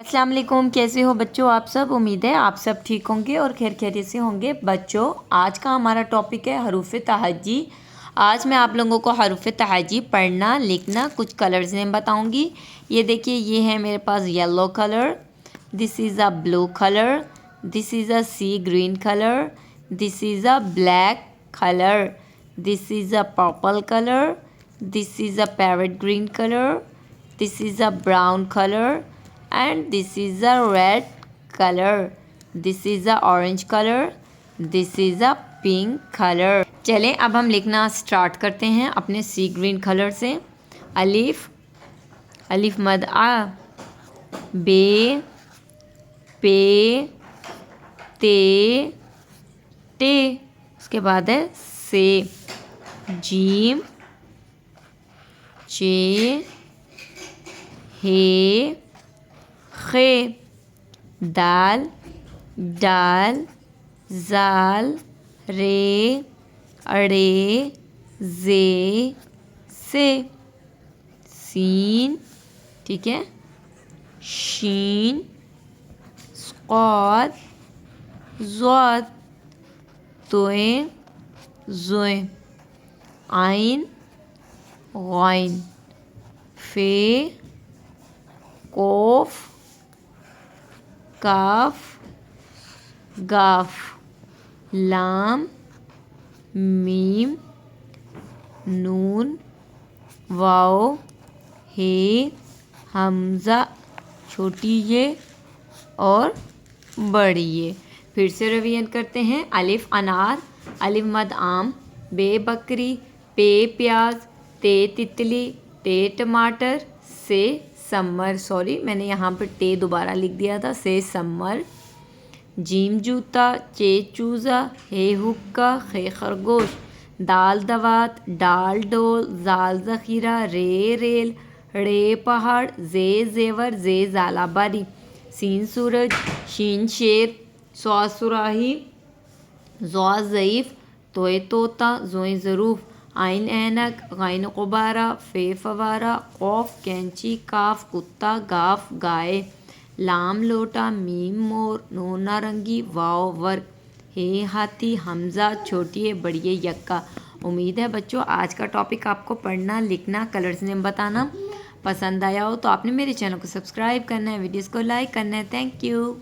अस्सलाम वालेकुम। कैसे हो बच्चों आप सब। उम्मीद है आप सब ठीक होंगे और खैर खैरियत से होंगे। बच्चों आज का हमारा टॉपिक है हरूफ तहज्जी। आज मैं आप लोगों को हरूफ तहज्जी पढ़ना लिखना कुछ कलर्स नेम बताऊंगी। ये देखिए, ये है मेरे पास yellow colour, this is a blue colour, this is a sea green colour, this is a black colour, this is a purple colour, this is a parrot green colour, this is a brown color and this is a red color, this is a orange color, this is a pink color। चलें अब हम लिखना start करते हैं अपने सी green colour से। अलिफ, अलिफ मद आ, बे, पे, ते, टे, उसके बाद है से, जीम, चे, हे, खे, दाल, डाल, जाल, रे, अड़े, जे, से, सीन, ठीक है, शीन, स्क़ाद, ज़ाद, तोए, ज़ोए, आइन, गाइन, फे, कोफ, काफ, गाफ, लाम, मीम, नून, वाओ, हे, हमज़ा, छोटी ये और बड़ी ये। फिर से रिवीजन करते हैं। अलिफ अनार, अलिफ मद आम, बे बकरी, पे प्याज, ते तितली, टे टमाटर, से समर, सॉरी मैंने यहाँ पर टे दोबारा लिख दिया था, से समर, जीम जूता, चे चूज़ा, हे हुक्का, खे खरगोश, दाल दवात, डाल डोल, जाल ज़ख़ीरा, रे रेल, रे पहाड़, जे जेवर, जे ज़ालाबारी, सीन सूरज, शीन शेर, स्वा सुराही, ज़ा ज़ईफ़, तोए तोता, ज़ोए ज़रूफ़, आइन ऐनक, गाइन गुब्बारा, फे फवारा, क़ौफ़ कैंची, काफ कुत्ता, गाफ गाय, लाम लोटा, मीम मोर, नून नारंगी, वाव वर्क, हे हाथी, हमज़ा छोटी है बड़ी है यक्का। उम्मीद है बच्चों आज का टॉपिक आपको पढ़ना लिखना कलर्स नेम बताना पसंद आया हो तो आपने मेरे चैनल को सब्सक्राइब करना है, वीडियोज़ को लाइक करना है। Thank you.